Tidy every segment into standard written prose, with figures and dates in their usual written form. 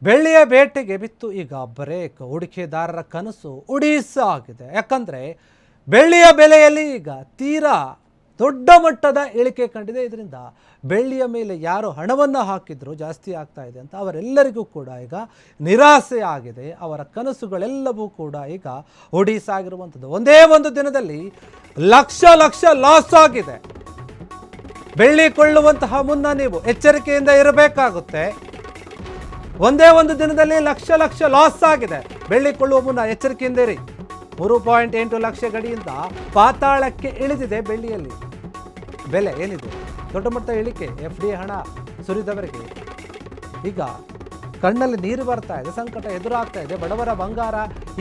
ಬೆಳ್ಳಿಯ ಬೇಟೆಗೆ ಬಿತ್ತು ಈಗ ಬ್ರೇಕ್. ಹೂಡಿಕೆದಾರರ ಕನಸು ಉಡೀಸಾ ಆಗಿದೆ. ಯಾಕಂದರೆ ಬೆಳ್ಳಿಯ ಬೆಲೆಯಲ್ಲಿ ಈಗ ತೀರಾ ದೊಡ್ಡ ಮಟ್ಟದ ಇಳಿಕೆ ಕಂಡಿದೆ. ಇದರಿಂದ ಬೆಳ್ಳಿಯ ಮೇಲೆ ಯಾರು ಹಣವನ್ನು ಹಾಕಿದ್ರು ಜಾಸ್ತಿ ಆಗ್ತಾ ಇದೆ ಅಂತ ಅವರೆಲ್ಲರಿಗೂ ಕೂಡ ಈಗ ನಿರಾಸೆ ಆಗಿದೆ. ಅವರ ಕನಸುಗಳೆಲ್ಲವೂ ಕೂಡ ಈಗ ಒಡಿಶಾ ಆಗಿರುವಂಥದ್ದು. ಒಂದೇ ಒಂದು ದಿನದಲ್ಲಿ ಲಕ್ಷ ಲಕ್ಷ ಲಾಸ್ ಆಗಿದೆ. ಬೆಳ್ಳಿ ಕೊಳ್ಳುವಂತಹ ಮುನ್ನ ನೀವು ಎಚ್ಚರಿಕೆಯಿಂದ ಇರಬೇಕಾಗುತ್ತೆ. ಒಂದೇ ಒಂದು ದಿನದಲ್ಲಿ ಲಕ್ಷ ಲಕ್ಷ ಲಾಸ್ ಆಗಿದೆ. ಬೆಳ್ಳಿ ಕೊಳ್ಳುವ ಮುನ್ನ ಎಚ್ಚರಿಕೆಯಿಂದ ಇರಿ. 3.8 ಲಕ್ಷ ಗಡಿಯಿಂದ ಪಾತಾಳಕ್ಕೆ ಇಳಿದಿದೆ ಬೆಳ್ಳಿಯಲ್ಲಿ ಬೆಲೆ. ಏನಿದೆ ದೊಡ್ಡ ಮಟ್ಟ ಇಳಿಕೆ. FD ಹಣ ಸುರಿದವರಿಗೆ ಈಗ ಕಣ್ಣಲ್ಲಿ ನೀರು ಬರ್ತಾ ಇದೆ, ಸಂಕಟ ಎದುರಾಗ್ತಾ ಇದೆ. ಬಡವರ ಬಂಗಾರ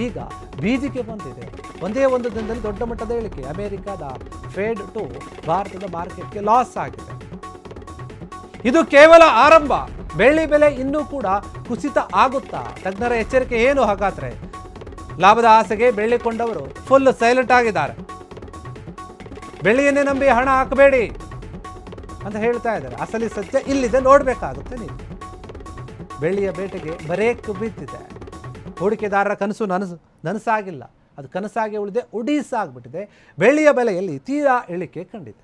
ಈಗ ಬೀದಿಗೆ ಬಂದಿದೆ. ಒಂದೇ ಒಂದು ದಿನದಲ್ಲಿ ದೊಡ್ಡ ಮಟ್ಟದ ಇಳಿಕೆ. ಅಮೆರಿಕದ ಫೆಡ್ ಟು ಭಾರತದ ಮಾರ್ಕೆಟ್ಗೆ ಲಾಸ್ ಆಗಿದೆ. ಇದು ಕೇವಲ ಆರಂಭ. ಬೆಳ್ಳಿ ಬೆಲೆ ಇನ್ನೂ ಕೂಡ ಕುಸಿತ ಆಗುತ್ತಾ? ತಜ್ಞರ ಎಚ್ಚರಿಕೆ ಏನು? ಹಾಗಾದ್ರೆ ಲಾಭದ ಆಸೆಗೆ ಬೆಳ್ಳಿ ಕೊಂಡವರು ಫುಲ್ ಸೈಲೆಂಟ್ ಆಗಿದ್ದಾರೆ. ಬೆಳ್ಳಿಯನ್ನೇ ನಂಬಿ ಹಣ ಹಾಕಬೇಡಿ ಅಂತ ಹೇಳ್ತಾ ಇದ್ದಾರೆ. ಅಸಲಿ ಸತ್ಯ ಇಲ್ಲಿದೆ, ನೋಡಬೇಕಾಗುತ್ತೆ ನೀವು. ಬೆಳ್ಳಿಯ ಬೇಟೆಗೆ ಬ್ರೇಕ್ ಬಿದ್ದಿದೆ. ಹೂಡಿಕೆದಾರರ ಕನಸು ನನಸಾಗಿಲ್ಲ, ಅದು ಕನಸಾಗಿ ಉಳಿದೆ, ಉಡೀಸಾ ಆಗಿಬಿಟ್ಟಿದೆ. ಬೆಳ್ಳಿಯ ಬೆಲೆಯಲ್ಲಿ ತೀರಾ ಇಳಿಕೆ ಕಂಡಿದೆ.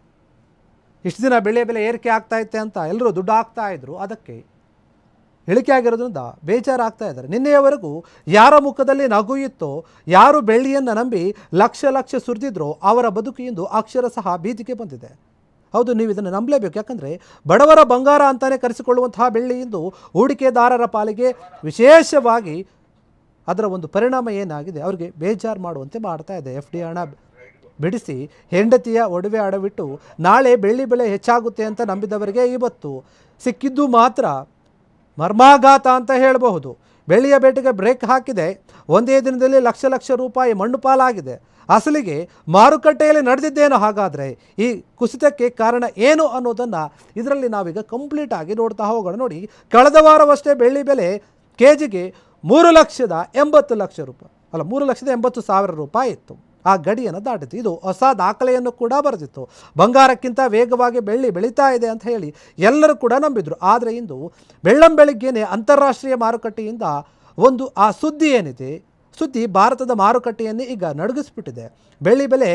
ಇಷ್ಟು ದಿನ ಬೆಳ್ಳಿಯ ಬೆಲೆ ಏರಿಕೆ ಆಗ್ತಾ ಇತ್ತೆ ಅಂತ ಎಲ್ಲರೂ ದುಡ್ಡು ಹಾಕ್ತಾ ಇದ್ರು, ಅದಕ್ಕೆ ಇಳಿಕೆ ಆಗಿರೋದ್ರಿಂದ ಬೇಜಾರಾಗ್ತಾ ಇದ್ದಾರೆ. ನಿನ್ನೆಯವರೆಗೂ ಯಾರ ಮುಖದಲ್ಲಿ ನಗು ಇತ್ತೋ, ಯಾರು ಬೆಳ್ಳಿಯನ್ನು ನಂಬಿ ಲಕ್ಷ ಲಕ್ಷ ಸುರಿದಿದ್ರೋ ಅವರ ಬದುಕು ಇಂದು ಅಕ್ಷರಶಃ ಬೀದಿಗೆ ಬಂದಿದೆ. ಹೌದು, ನೀವು ಇದನ್ನು ನಂಬಲೇಬೇಕು. ಯಾಕಂದರೆ ಬಡವರ ಬಂಗಾರ ಅಂತಲೇ ಕರೆಸಿಕೊಳ್ಳುವಂತಹ ಬೆಳ್ಳಿ ಇಂದು ಹೂಡಿಕೆದಾರರ ಪಾಲಿಗೆ ವಿಶೇಷವಾಗಿ ಅದರ ಒಂದು ಪರಿಣಾಮ ಏನಾಗಿದೆ, ಅವರಿಗೆ ಬೇಜಾರು ಮಾಡುವಂತೆ ಮಾಡ್ತಾ ಇದೆ. FD ಹಣ ಬಿಡಿಸಿ ಹೆಂಡತಿಯ ಒಡವೆ ಅಡವಿಟ್ಟು ನಾಳೆ ಬೆಳ್ಳಿ ಬೆಲೆ ಹೆಚ್ಚಾಗುತ್ತೆ ಅಂತ ನಂಬಿದವರಿಗೆ ಇವತ್ತು ಸಿಕ್ಕಿದ್ದು ಮಾತ್ರ ಮರ್ಮಾಘಾತ ಅಂತ ಹೇಳಬಹುದು. ಬೆಳ್ಳಿಯ ಬೇಟೆಗೆ ಬ್ರೇಕ್ ಹಾಕಿದೆ. ಒಂದೇ ದಿನದಲ್ಲಿ ಲಕ್ಷ ಲಕ್ಷ ರೂಪಾಯಿ ಮಣ್ಣು ಪಾಲಾಗಿದೆ. ಅಸಲಿಗೆ ಮಾರುಕಟ್ಟೆಯಲ್ಲಿ ನಡೆದಿದ್ದೇನೋ? ಹಾಗಾದರೆ ಈ ಕುಸಿತಕ್ಕೆ ಕಾರಣ ಏನು ಅನ್ನೋದನ್ನು ಇದರಲ್ಲಿ ನಾವೀಗ ಕಂಪ್ಲೀಟ್ ಆಗಿ ನೋಡ್ತಾ ಹೋಗೋಣ. ನೋಡಿ, ಕಳೆದ ವಾರವಷ್ಟೇ ಬೆಳ್ಳಿ ಬೆಲೆ ಕೆಜಿಗೆ 3,80,00,000 ರೂಪಾಯಿ, ಅಲ್ಲ 3,80,000 ರೂಪಾಯಿ ಇತ್ತು. ಆ ಗಡಿಯನ್ನು ದಾಟಿತು. ಇದು ಹೊಸ ದಾಖಲೆಯನ್ನು ಕೂಡ ಬರೆದಿತ್ತು. ಬಂಗಾರಕ್ಕಿಂತ ವೇಗವಾಗಿ ಬೆಳ್ಳಿ ಬೆಳೀತಾ ಇದೆ ಅಂತ ಹೇಳಿ ಎಲ್ಲರೂ ಕೂಡ ನಂಬಿದ್ರು. ಆದರೆ ಇಂದು ಬೆಳ್ಳಂಬೆಳಿಗ್ಗೆನೇ ಅಂತಾರಾಷ್ಟ್ರೀಯ ಮಾರುಕಟ್ಟೆಯಿಂದ ಒಂದು ಆ ಸುದ್ದಿ ಏನಿದೆ, ಸುದ್ದಿ ಭಾರತದ ಮಾರುಕಟ್ಟೆಯನ್ನೇ ಈಗ ನಡುಗಿಸ್ಬಿಟ್ಟಿದೆ. ಬೆಳ್ಳಿ ಬೆಲೆ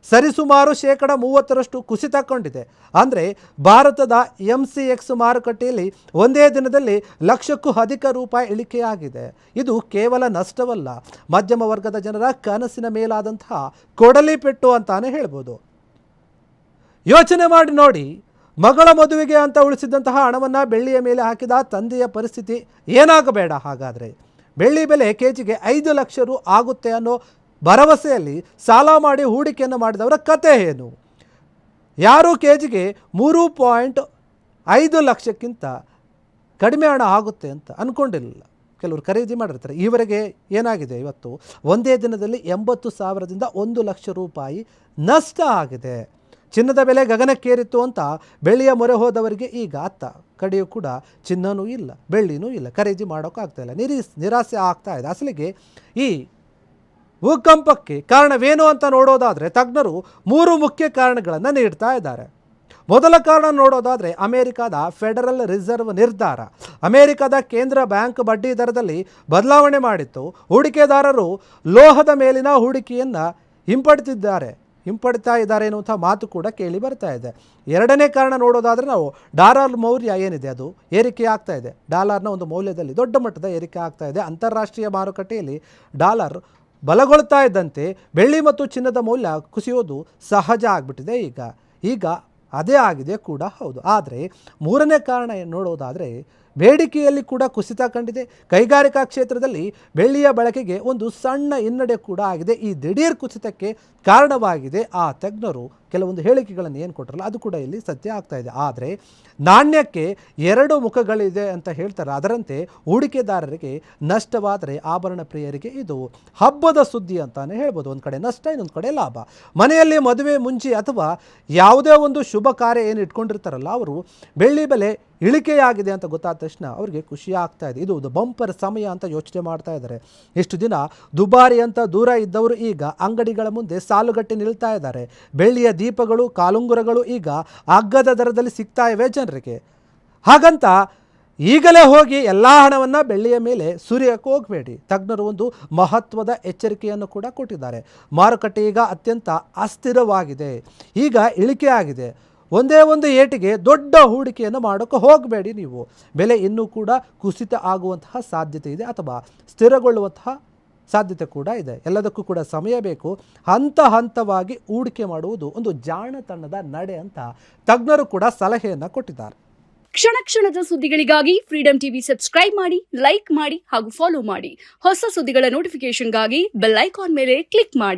ಸರಿಸುಮಾರು 30% ಕುಸಿತ ಕಂಡಿದೆ. ಅಂದರೆ ಭಾರತದ MCX ಮಾರುಕಟ್ಟೆಯಲ್ಲಿ ಒಂದೇ ದಿನದಲ್ಲಿ ಲಕ್ಷಕ್ಕೂ ಅಧಿಕ ರೂಪಾಯಿ ಇಳಿಕೆಯಾಗಿದೆ. ಇದು ಕೇವಲ ನಷ್ಟವಲ್ಲ, ಮಧ್ಯಮ ವರ್ಗದ ಜನರ ಕನಸಿನ ಮೇಲಾದಂತಹ ಕೊಡಲಿ ಪೆಟ್ಟು ಅಂತಾನೆ ಹೇಳ್ಬೋದು. ಯೋಚನೆ ಮಾಡಿ ನೋಡಿ, ಮಗಳ ಮದುವೆಗೆ ಅಂತ ಉಳಿಸಿದಂತಹ ಹಣವನ್ನು ಬೆಳ್ಳಿಯ ಮೇಲೆ ಹಾಕಿದ ತಂದೆಯ ಪರಿಸ್ಥಿತಿ ಏನಾಗಬೇಡ? ಹಾಗಾದರೆ ಬೆಳ್ಳಿ ಬೆಲೆ ಕೆಜಿಗೆ 5 ಲಕ್ಷ ರು ಆಗುತ್ತೆ ಅನ್ನೋ ಭರವಸೆಯಲ್ಲಿ ಸಾಲ ಮಾಡಿ ಹೂಡಿಕೆಯನ್ನು ಮಾಡಿದವರ ಕತೆ ಏನು? ಯಾರೂ ಕೆಜಿಗೆ 3.5 ಲಕ್ಷಕ್ಕಿಂತ ಕಡಿಮೆ ಹಣ ಆಗುತ್ತೆ ಅಂತ ಅಂದ್ಕೊಂಡಿರಲಿಲ್ಲ. ಕೆಲವರು ಖರೀದಿ ಮಾಡಿರ್ತಾರೆ. ಈವರೆಗೆ ಏನಾಗಿದೆ, ಇವತ್ತು ಒಂದೇ ದಿನದಲ್ಲಿ 80,000ದಿಂದ 1 ಲಕ್ಷ ರೂಪಾಯಿ ನಷ್ಟ ಆಗಿದೆ. ಚಿನ್ನದ ಬೆಲೆ ಗಗನಕ್ಕೇರಿತ್ತು ಅಂತ ಬೆಳ್ಳಿಯ ಮೊರೆ ಹೋದವರಿಗೆ ಈಗ ಅತ್ತ ಕಡೆಯೂ ಕೂಡ ಚಿನ್ನನೂ ಇಲ್ಲ, ಬೆಳ್ಳಿನೂ ಇಲ್ಲ, ಖರೀದಿ ಮಾಡೋಕ್ಕಾಗ್ತಾಯಿಲ್ಲ, ನಿರಾಸೆ ಆಗ್ತಾ ಇದೆ. ಅಸಲಿಗೆ ಈ ಭೂಕಂಪಕ್ಕೆ ಕಾರಣವೇನು ಅಂತ ನೋಡೋದಾದರೆ ತಜ್ಞರು 3 ಮುಖ್ಯ ಕಾರಣಗಳನ್ನು ನೀಡ್ತಾ ಇದ್ದಾರೆ. ಮೊದಲ ಕಾರಣ ನೋಡೋದಾದರೆ ಅಮೆರಿಕದ ಫೆಡರಲ್ ರಿಸರ್ವ್ ನಿರ್ಧಾರ. ಅಮೆರಿಕದ ಕೇಂದ್ರ ಬ್ಯಾಂಕ್ ಬಡ್ಡಿ ದರದಲ್ಲಿ ಬದಲಾವಣೆ ಮಾಡಿತ್ತು. ಹೂಡಿಕೆದಾರರು ಲೋಹದ ಮೇಲಿನ ಹೂಡಿಕೆಯನ್ನು ಹಿಂಪಡಿತಾ ಇದ್ದಾರೆ ಎನ್ನುವಂಥ ಮಾತು ಕೂಡ ಕೇಳಿ ಬರ್ತಾ ಇದೆ. ಎರಡನೇ ಕಾರಣ ನೋಡೋದಾದರೆ ನಾವು ಡಾಲರ್ ಮೌಲ್ಯ ಏನಿದೆ ಅದು ಏರಿಕೆ ಆಗ್ತಾ ಇದೆ. ಡಾಲರ್ನ ಒಂದು ಮೌಲ್ಯದಲ್ಲಿ ದೊಡ್ಡ ಮಟ್ಟದ ಏರಿಕೆ ಆಗ್ತಾ ಇದೆ. ಅಂತಾರಾಷ್ಟ್ರೀಯ ಮಾರುಕಟ್ಟೆಯಲ್ಲಿ ಡಾಲರ್ ಬಲಗೊಳ್ತಾ ಇದ್ದಂತೆ ಬೆಳ್ಳಿ ಮತ್ತು ಚಿನ್ನದ ಮೌಲ್ಯ ಕುಸಿಯೋದು ಸಹಜ ಆಗಿಬಿಟ್ಟಿದೆ. ಈಗ ಅದೇ ಆಗಿದೆ ಕೂಡ ಹೌದು. ಆದರೆ ಮೂರನೇ ಕಾರಣ ನೋಡೋದಾದರೆ ಬೇಡಿಕೆಯಲ್ಲಿ ಕೂಡ ಕುಸಿತ ಕಂಡಿದೆ. ಕೈಗಾರಿಕಾ ಕ್ಷೇತ್ರದಲ್ಲಿ ಬೆಳ್ಳಿಯ ಬಳಕೆಗೆ ಒಂದು ಸಣ್ಣ ಹಿನ್ನಡೆ ಕೂಡ ಆಗಿದೆ. ಈ ದಿಢೀರ್ ಕುಸಿತಕ್ಕೆ ಕಾರಣವಾಗಿದೆ ಆ ತಜ್ಞರು ಕೆಲವೊಂದು ಹೇಳಿಕೆಗಳನ್ನು ಏನು ಕೊಟ್ಟರಲ್ಲ, ಅದು ಕೂಡ ಇಲ್ಲಿ ಸತ್ಯ ಆಗ್ತಾ ಇದೆ. ಆದರೆ ನಾಣ್ಯಕ್ಕೆ 2 ಮುಖಗಳಿದೆ ಅಂತ ಹೇಳ್ತಾರೆ. ಅದರಂತೆ ಹೂಡಿಕೆದಾರರಿಗೆ ನಷ್ಟವಾದರೆ ಆಭರಣ ಪ್ರಿಯರಿಗೆ ಇದು ಹಬ್ಬದ ಸುದ್ದಿ ಅಂತಾನೆ ಹೇಳ್ಬೋದು. ಒಂದು ಕಡೆ ನಷ್ಟ, ಇನ್ನೊಂದು ಕಡೆ ಲಾಭ. ಮನೆಯಲ್ಲಿ ಮದುವೆ ಮುಂಚೆ ಅಥವಾ ಯಾವುದೇ ಒಂದು ಶುಭ ಕಾರ್ಯ ಏನು ಇಟ್ಕೊಂಡಿರ್ತಾರಲ್ಲ, ಅವರು ಬೆಳ್ಳಿ ಬೆಲೆ ಇಳಿಕೆಯಾಗಿದೆ ಅಂತ ಗೊತ್ತಾದ ತಕ್ಷಣ ಅವರಿಗೆ ಖುಷಿ ಆಗ್ತಾ ಇದೆ. ಇದು ಬಂಪರ್ ಸಮಯ ಅಂತ ಯೋಚನೆ ಮಾಡ್ತಾ ಇದ್ದಾರೆ. ಇಷ್ಟು ದಿನ ದುಬಾರಿ ಅಂತ ದೂರ ಇದ್ದವರು ಈಗ ಅಂಗಡಿಗಳ ಮುಂದೆ ಸಾಲುಗಟ್ಟಿ ನಿಲ್ತಾ ಇದ್ದಾರೆ. ಬೆಳ್ಳಿಯ ದೀಪಗಳು, ಕಾಲುಂಗುರಗಳು ಈಗ ಅಗ್ಗದ ದರದಲ್ಲಿ ಸಿಗ್ತಾ ಇವೆ ಜನರಿಗೆ. ಹಾಗಂತ ಈಗಲೇ ಹೋಗಿ ಎಲ್ಲ ಹಣವನ್ನು ಬೆಳ್ಳಿಯ ಮೇಲೆ ಸುರಿಯಕ್ಕೆ ಹೋಗಬೇಡಿ. ತಜ್ಞರು ಒಂದು ಮಹತ್ವದ ಎಚ್ಚರಿಕೆಯನ್ನು ಕೂಡ ಕೊಟ್ಟಿದ್ದಾರೆ. ಮಾರುಕಟ್ಟೆ ಈಗ ಅತ್ಯಂತ ಅಸ್ಥಿರವಾಗಿದೆ, ಈಗ ಇಳಿಕೆ ಆಗಿದೆ. ಒಂದೇ ಒಂದು ಏಟಿಗೆ ದೊಡ್ಡ ಹೂಡಿಕೆಯನ್ನು ಮಾಡೋಕ್ಕೆ ಹೋಗಬೇಡಿ. ನೀವು ಬೆಲೆ ಇನ್ನೂ ಕೂಡ ಕುಸಿತ ಆಗುವಂತಹ ಸಾಧ್ಯತೆ ಇದೆ ಅಥವಾ ಸ್ಥಿರಗೊಳ್ಳುವಂತಹ ಸಾಧ್ಯತೆ ಕೂಡ ಇದೆ. ಎಲ್ಲದಕ್ಕೂ ಕೂಡ ಸಮಯ ಬೇಕು. ಹಂತ ಹಂತವಾಗಿ ಹೂಡಿಕೆ ಮಾಡುವುದು ಒಂದು ಜಾಣತನದ ನಡೆ ಅಂತ ತಜ್ಞರು ಕೂಡ ಸಲಹೆಯನ್ನು ಕೊಟ್ಟಿದ್ದಾರೆ. ಕ್ಷಣ ಕ್ಷಣದ ಸುದ್ದಿಗಳಿಗಾಗಿ ಫ್ರೀಡಂ ಟಿವಿ ಸಬ್ಸ್ಕ್ರೈಬ್ ಮಾಡಿ, ಲೈಕ್ ಮಾಡಿ ಹಾಗೂ ಫಾಲೋ ಮಾಡಿ. ಹೊಸ ಸುದ್ದಿಗಳ ನೋಟಿಫಿಕೇಶನ್ಗಾಗಿ ಬೆಲ್ ಐಕಾನ್ ಮೇಲೆ ಕ್ಲಿಕ್ ಮಾಡಿ.